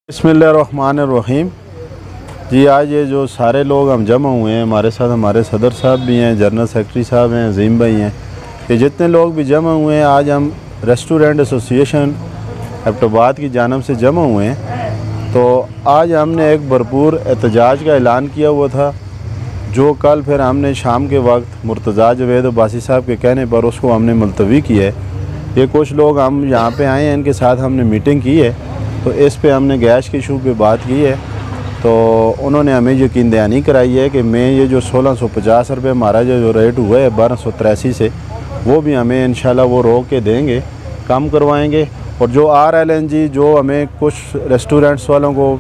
बिस्मिल्लाहिर्रहमानिर्रहीम। जी आज ये जो सारे लोग हम जमा हुए हैं, हमारे साथ हमारे सदर साहब भी हैं, जनरल सेक्रेटरी साहब हैं, अजीम भाई हैं, ये जितने लोग भी जमा हुए हैं, आज हम रेस्टोरेंट एसोसिएशन एबटाबाद की जानब से जमा हुए हैं। तो आज हमने एक भरपूर एहतजाज का ऐलान किया हुआ था, जो कल फिर हमने शाम के वक्त मुर्तज़ा जवेद अब्बासी साहब के कहने पर उसको हमने मुलतवी किया है। ये कुछ लोग हम यहाँ पे आए हैं, इनके साथ हमने मीटिंग की है, तो इस पे हमने गैस के इशू पे बात की है। तो उन्होंने हमें यकीन दहानी कराई है कि मैं ये जो 1650 रुपये हमारा जो रेट हुआ है 1283 से, वो भी हमें इंशाल्लाह वो रोक के देंगे, कम करवाएंगे। और जो RLNG जो हमें कुछ रेस्टोरेंट्स वालों को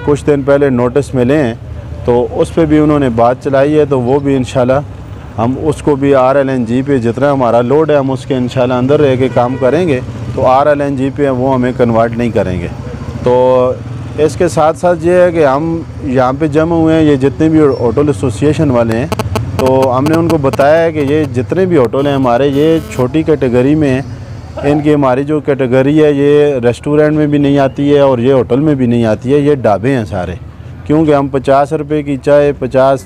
कुछ दिन पहले नोटिस मिले हैं, तो उस पर भी उन्होंने बात चलाई है, तो वो भी इंशाल्लाह हम उसको भी RLNG पे जितना हमारा लोड है हम उसके इंशाल्लाह अंदर रह के काम करेंगे। तो RLNG पे वो हमें कन्वर्ट नहीं करेंगे। तो इसके साथ साथ ये है कि हम यहाँ पे जमा हुए हैं, ये जितने भी होटल एसोसिएशन वाले हैं, तो हमने उनको बताया है कि ये जितने भी होटल हैं हमारे, ये छोटी कैटेगरी में हैं। इनकी हमारी जो कैटेगरी है ये रेस्टोरेंट में भी नहीं आती है और ये होटल में भी नहीं आती है, ये ढाबे हैं सारे। क्योंकि हम 50 रुपये की चाय, 50,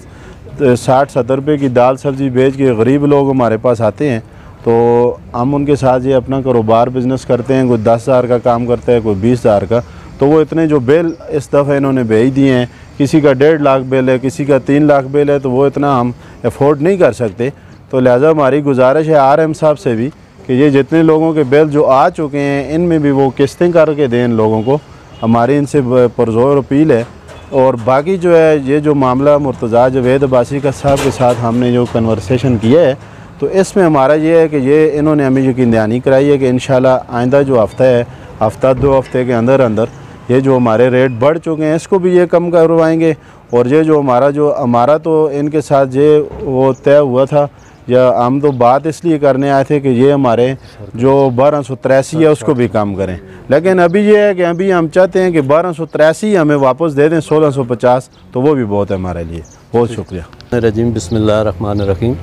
60, 70 रुपये की दाल सब्ज़ी बेच के गरीब लोग हमारे पास आते हैं, तो हम उनके साथ ये अपना कारोबार बिज़नेस करते हैं। कोई 10,000 का काम करता है, कोई 20,000 का। तो वो इतने जो बिल इस दफ़ा इन्होंने भेज दिए हैं, किसी का 1.5 लाख बिल है, किसी का 3 लाख बिल है, तो वो इतना हम अफोर्ड नहीं कर सकते। तो लिहाजा हमारी गुजारिश है RM साहब से भी कि ये जितने लोगों के बिल जो आ चुके हैं, इनमें भी वो किस्तें करके दें इन लोगों को। हमारी इनसे पुरज़ोर अपील है। और बाकी जो है, ये जो मामला मुर्तज़ा जवेद अब्बासी का साहब के साथ हमने जो कन्वर्सेशन किया है, तो इसमें हमारा ये है कि ये इन्होंने हमें यकीन दहानी कराई है कि इंशाल्लाह आइंदा जो हफ़्ता है, हफ़्ता 2 हफ़्ते के अंदर अंदर ये जो हमारे रेट बढ़ चुके हैं, इसको भी ये कम करवाएंगे। और ये जो हमारा तो इनके साथ ये वो तय हुआ था, या हम तो बात इसलिए करने आए थे कि ये हमारे जो 1283 है उसको भी कम करें। लेकिन अभी ये है कि अभी हम चाहते हैं कि 1283 हमें वापस दे दें 1650, तो वो भी बहुत है हमारे लिए। बहुत शुक्रिया। रजीम बिस्मिल्लाहिर्रहमानिर्रहीम।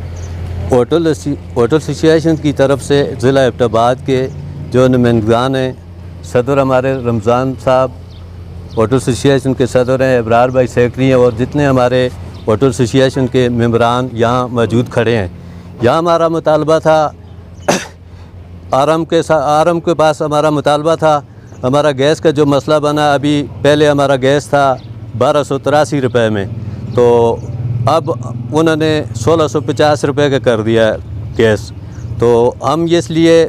होटल एसोसिएशन की तरफ से ज़िला एबटाबाद के जो नुमाइंदगान हैं, सदर हमारे रमज़ान साहब होटल एसोसिएशन के सदर हैं, इब्रार भाई सेक्रेटरी हैं, और जितने हमारे होटल एसोसिएशन के मेंबरान यहाँ मौजूद खड़े हैं। यहाँ हमारा मुतालबा था, आरम के पास हमारा मुतालबा था, हमारा गैस का जो मसला बना, अभी पहले हमारा गैस था 1283 रुपये में, तो अब उन्होंने 1650 रुपये का कर दिया गैस। तो हम इसलिए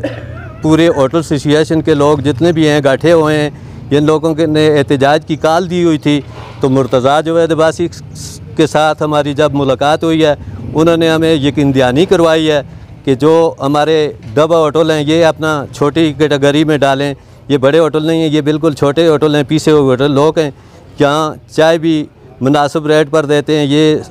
पूरे होटल एसोसिएशन के लोग जितने भी हैं इकट्ठे हुए हैं, इन लोगों के ने एहतजाज की कॉल दी हुई थी। तो मुर्तज़ा जवेद अब्बासी के साथ हमारी जब मुलाकात हुई है, उन्होंने हमें यकीन दहानी करवाई है कि जो हमारे डब्बा होटल हैं ये अपना छोटी कैटेगरी में डालें। ये बड़े होटल नहीं हैं, ये बिल्कुल छोटे होटल हैं, पीछे हुए होटल लोग हैं। यहाँ चाय भी मुनासिब रेट पर देते हैं, ये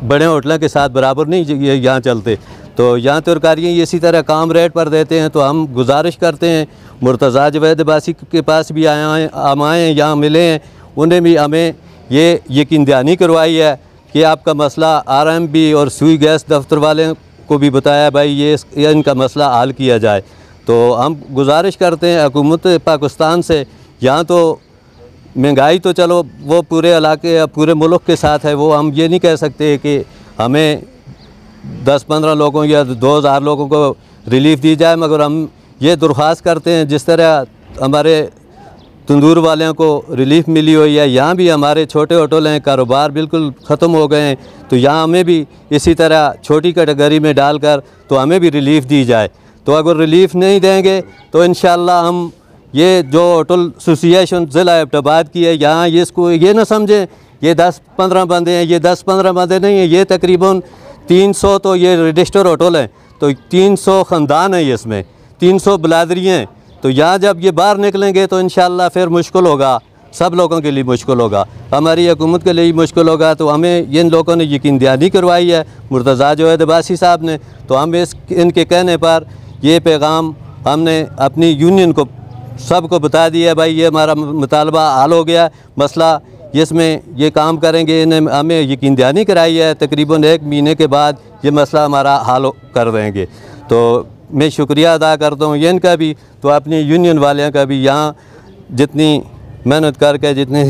बड़े होटलों के साथ बराबर नहीं ये यहाँ चलते। तो यहाँ तरकारियाँ इसी तरह काम रेट पर देते हैं। तो हम गुजारिश करते हैं, मुर्तज़ा जवेद अब्बासी के पास भी हम आए हैं, यहाँ मिले हैं, उन्हें भी हमें ये यकीन दहानी करवाई है कि आपका मसला RMB और सुई गैस दफ्तर वाले को भी बताया भाई ये इनका मसला हल किया जाए। तो हम गुजारिश करते हैं हुकूमत पाकिस्तान से, यहाँ तो महंगाई तो चलो वो पूरे इलाके या पूरे मुल्क के साथ है, वो हम ये नहीं कह सकते कि हमें 10-15 लोगों या 2000 लोगों को रिलीफ़ दी जाए, मगर हम ये दरख्वास्त करते हैं जिस तरह हमारे तंदूर वालों को रिलीफ़ मिली हुई है, यहाँ भी हमारे छोटे होटल हैं, कारोबार बिल्कुल ख़त्म हो गए हैं, तो यहाँ हमें भी इसी तरह छोटी कैटेगरी में डालकर तो हमें भी रिलीफ़ दी जाए। तो अगर रिलीफ़ नहीं देंगे तो इंशाअल्लाह हम ये जो होटल एसोसिएशन ज़िला एबटाबाद की है, यहाँ ये इसको ये ना समझें ये 10-15 बंदे हैं, ये 10-15 बंदे नहीं हैं, ये तकरीबन 300 तो ये रजिस्टर होटल हैं, तो 300 ख़ानदान है, इसमें 300 बिरादरी हैं। तो यहाँ जब ये बाहर निकलेंगे तो इंशाअल्लाह फिर मुश्किल होगा, सब लोगों के लिए मुश्किल होगा, हमारी हुकूमत के लिए ही मुश्किल होगा। तो हमें इन लोगों ने यकीन दहानी करवाई है मुर्तज़ा जवेद अब्बासी साहब ने। तो हम इनके कहने पर ये पैगाम हमने अपनी यूनियन को सबको बता दिया, भाई ये हमारा मुतालबा हल हो गया, मसला इसमें ये काम करेंगे। इन्हें हमें यकीन दहानी कराई है, तकरीबन 1 महीने के बाद ये मसला हमारा हल कर देंगे। तो मैं शुक्रिया अदा करता हूँ इनका भी, तो अपनी यूनियन वाले का भी। यहाँ जितनी मेहनत करके जितने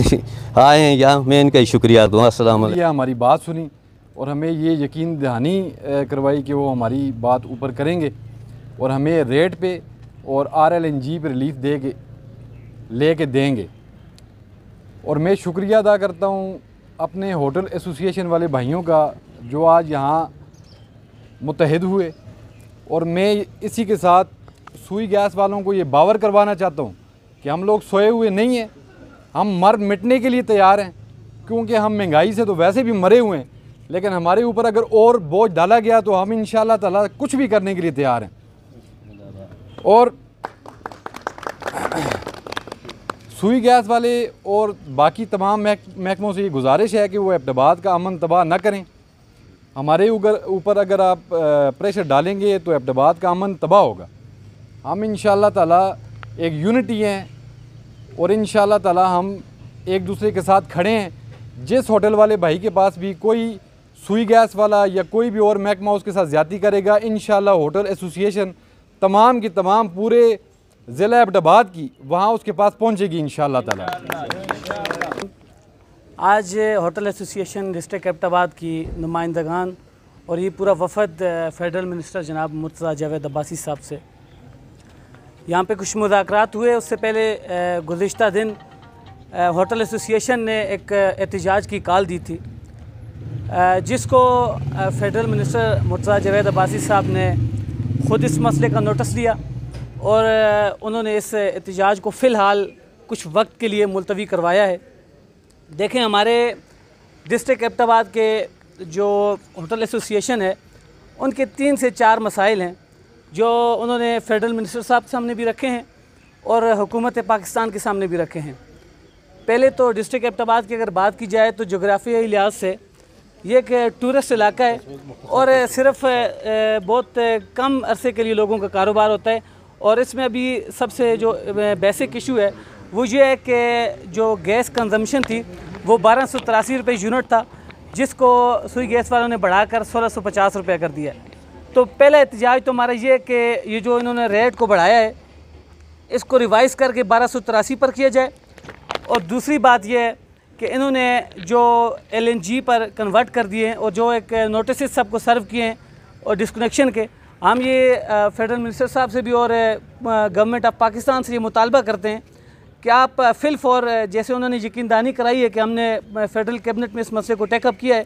आए हैं यहाँ, मैं इनका ही शुक्रिया दूँ। अस्सलाम वालेकुम। हमारी बात सुनी और हमें ये यकीन दहानी करवाई कि वो हमारी बात ऊपर करेंगे और हमें रेट पे और RLNG पे रिलीफ लेके देंगे। और मैं शुक्रिया अदा करता हूँ अपने होटल एसोसिएशन वाले भाइयों का जो आज यहाँ मुत्तहिद हुए। और मैं इसी के साथ सुई गैस वालों को ये बावर करवाना चाहता हूँ कि हम लोग सोए हुए नहीं हैं, हम मर मिटने के लिए तैयार हैं, क्योंकि हम महंगाई से तो वैसे भी मरे हुए हैं, लेकिन हमारे ऊपर अगर और बोझ डाला गया तो हम इंशाअल्लाह ताला कुछ भी करने के लिए तैयार हैं। और सुई गैस वाले और बाकी तमाम महकमों से ये गुजारिश है कि वो एबटाबाद का अमन तबाह न करें। हमारे ऊपर अगर आप प्रेशर डालेंगे तो एबटाबाद का अमन तबाह होगा। हम इंशाअल्लाह ताला एक यूनिटी हैं और इंशाअल्लाह ताला हम एक दूसरे के साथ खड़े हैं। जिस होटल वाले भाई के पास भी कोई सुई गैस वाला या कोई भी और महकमा उसके साथ ज़्यादती करेगा, इंशाअल्लाह होटल एसोसिएशन तमाम की तमाम पूरे ज़िला एबटाबाद की वहाँ उसके पास पहुँचेगी इंशाअल्लाह ताला। आज होटल एसोसिएशन डिस्ट्रिक्ट एबटाबाद की नुमाइंदगान और ये पूरा वफ़द फेडरल मिनिस्टर जनाब मुर्तज़ा जावेद अब्बासी साहब से यहाँ पे कुछ मुज़ाकरात हुए। उससे पहले गुज़िश्ता दिन होटल एसोसिएशन ने एक एहतजाज की कॉल दी थी, जिसको फेडरल मिनिस्टर मुर्तज़ा जावेद अब्बासी साहब ने ख़ुद इस मसले का नोटिस लिया और उन्होंने इस एहतजाज को फ़िलहाल कुछ वक्त के लिए मुलतवी करवाया है। देखें, हमारे डिस्ट्रिक्ट एबटाबाद के जो होटल एसोसिएशन है उनके 3 से 4 मसाइल हैं जो उन्होंने फेडरल मिनिस्टर साहब के सामने भी रखे हैं और हुकूमत पाकिस्तान के सामने भी रखे हैं। पहले तो डिस्ट्रिक्ट एबटाबाद की अगर बात की जाए तो जोग्राफियाई लिहाज से ये एक टूरिस्ट इलाका है और सिर्फ बहुत कम अरसे के लिए लोगों का कारोबार होता है। और इसमें अभी सबसे जो बेसिक इशू है वो ये है कि जो गैस कंजम्पशन थी वो 1283 रुपये यूनिट था, जिसको सुई गैस वालों ने बढ़ाकर 1650 रुपये कर दिया है। तो पहला एहतजाज तो हमारा ये है कि ये जो इन्होंने रेट को बढ़ाया है इसको रिवाइज़ करके 1283 पर किया जाए। और दूसरी बात यह है कि इन्होंने जो LNG पर कन्वर्ट कर दिए हैं और जो एक नोटिस सबको सर्व किए हैं और डिस्कनेक्शन के, हम ये फेडरल मिनिस्टर साहब से भी और गवर्नमेंट ऑफ पाकिस्तान से ये मुतालबा करते हैं कि आप फिल फॉर, जैसे उन्होंने यकीनदानी कराई है कि हमने फेडरल कैबिनेट में इस मसले को टेकअप किया है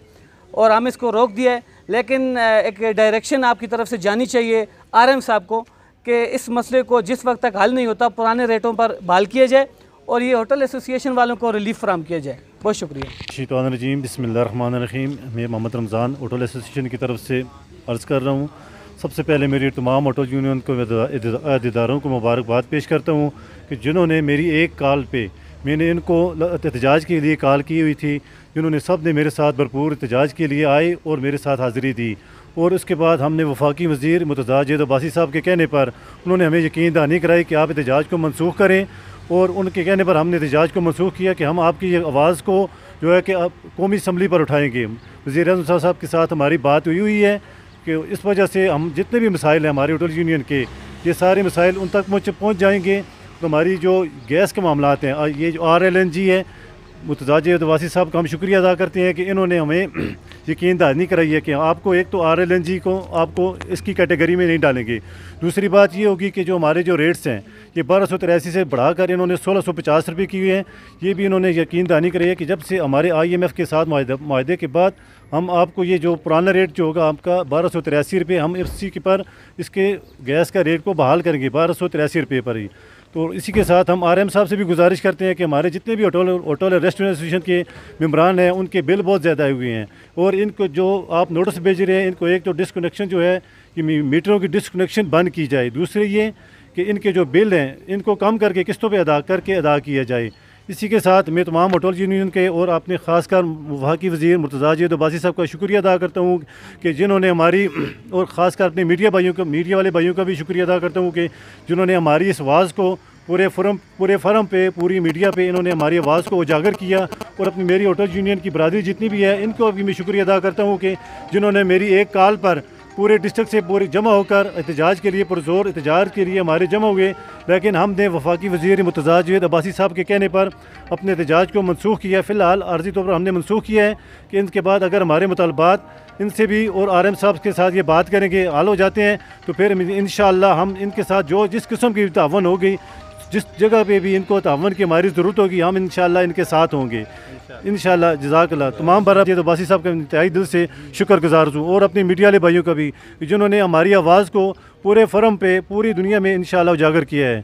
और हम इसको रोक दिया है, लेकिन एक डायरेक्शन आपकी तरफ से जानी चाहिए RM साहब को कि इस मसले को जिस वक्त तक हल नहीं होता पुराने रेटों पर बहाल किया जाए और ये होटल एसोसिएशन वालों को रिलीफ फराहम किया जाए। बहुत शुक्रिया। शैतानिर्रजीम, बिस्मिल्लाहिर्रहमानिर्रहीम। मैं मोहम्मद रमज़ान होटल एसोसिएशन की तरफ से अर्ज़ कर रहा हूँ। सबसे पहले मेरी तमाम होटल यूनियन को अहदेदारों को मुबारकबाद पेश करता हूँ कि जिन्होंने मेरी एक कॉल पे, मैंने इनको एहतजाज के लिए कॉल की हुई थी, जिन्होंने सब ने मेरे साथ भरपूर एहतजाज के लिए आए और मेरे साथ हाज़िरी दी। और उसके बाद हमने वफाकी वज़ीर मुर्तज़ा जावेद अब्बासी साहब के कहने पर उन्होंने हमें यकीन दहानी कराई कि आप एहतजाज को मनसूख करें, और उनके कहने पर हमने एहतजाज को मनसूख किया कि हम आपकी ये आवाज़ को जो है कि कौमी असम्बली पर उठाएँगे। वज़ीर-ए-आज़म साहब के साथ हमारी बात हुई है कि इस वजह से हम जितने भी मसाइल हैं हमारे होटल यूनियन के, ये सारे मसाइल उन तक पहुँच जाएंगे। तो हमारी जो गैस के मामला हैं, ये जो RLNG है, मुर्तज़ा जावेद अब्बासी साहब का हम शुक्रिया अदा करते हैं कि इन्होंने हमें यकीन दहानी कराई है कि आपको एक तो RLNG को आपको इसकी कैटेगरी में नहीं डालेंगे। दूसरी बात ये होगी कि जो हमारे जो रेट्स हैं ये 1283 से बढ़ाकर इन्होंने 1650 रुपये किए हैं। ये भी इन्होंने यकीन दहानी कराई है कि जब से हमारे IMF के साथ माहदे के बाद हम आपको ये जो पुराना रेट जो होगा आपका 1283 रुपये, हम इसी के पर इसके गैस का रेट को बहाल करेंगे 1283 रुपये पर ही। तो इसी के साथ हम RM साहब से भी गुजारिश करते हैं कि हमारे जितने भी होटल रेस्टोरेंट एसोसिएशन के मेम्बरान हैं उनके बिल बहुत ज़्यादा आए हुए हैं, और इनको जो आप नोटिस भेज रहे हैं, इनको एक तो डिस्कनेक्शन जो है कि मीटरों की डिस्कनेक्शन बंद की जाए। दूसरे ये कि इनके जो बिल हैं इनको कम करके किस्तों पे अदा किया जाए। इसी के साथ मैं तमाम होटल यूनियन के और अपने ख़ासकर वफाकी वज़ीर मुर्तज़ा जावेद अब्बासी साहब का शुक्रिया अदा करता हूँ कि जिन्होंने हमारी, और ख़ासकर अपने मीडिया वाले भाइयों का भी शुक्रिया अदा करता हूँ कि जिन्होंने हमारी इस आवाज़ को पूरे फॉरम पे, पूरी मीडिया पे इन्होंने हमारी आवाज़ को उजागर किया। और अपनी मेरी होटल यूनियन की बरादरी जितनी भी है इनको भी मैं शुक्रिया अदा करता हूँ कि जिन्होंने मेरी एक कॉल पर पूरे डिस्ट्रिक्ट से पूरे जमा होकर एहतजाज के लिए पुरजोर एहतजाज के लिए हमारे जमा हुए, लेकिन हमने वफाकी वज़ीर मुर्तज़ा जवेद अब्बासी साहब के कहने पर अपने एहतजाज को मनसूख किया। फ़िलहाल आर्जी तौर पर हमने मनसूख किया है कि इनके बाद अगर हमारे मुतालबात इनसे भी और RM साहब के साथ ये बात करेंगे, हल हो जाते हैं, तो फिर इंशाअल्लाह हम इनके साथ जो जिस किस्म की तावन होगी, जिस जगह पे भी इनको तावन की हमारी ज़रूरत होगी, हम इंशाअल्लाह इनके साथ होंगे इंशाअल्लाह। जज़ाकल्लाह। तमाम बार ये तो अब्बासी साहब का इंतहाई दिल से शुक्रगुजार हूँ, और अपने मीडिया वाले भाइयों का भी, जिन्होंने हमारी आवाज़ को पूरे फर्म पे पूरी दुनिया में इंशाअल्लाह उजागर किया है।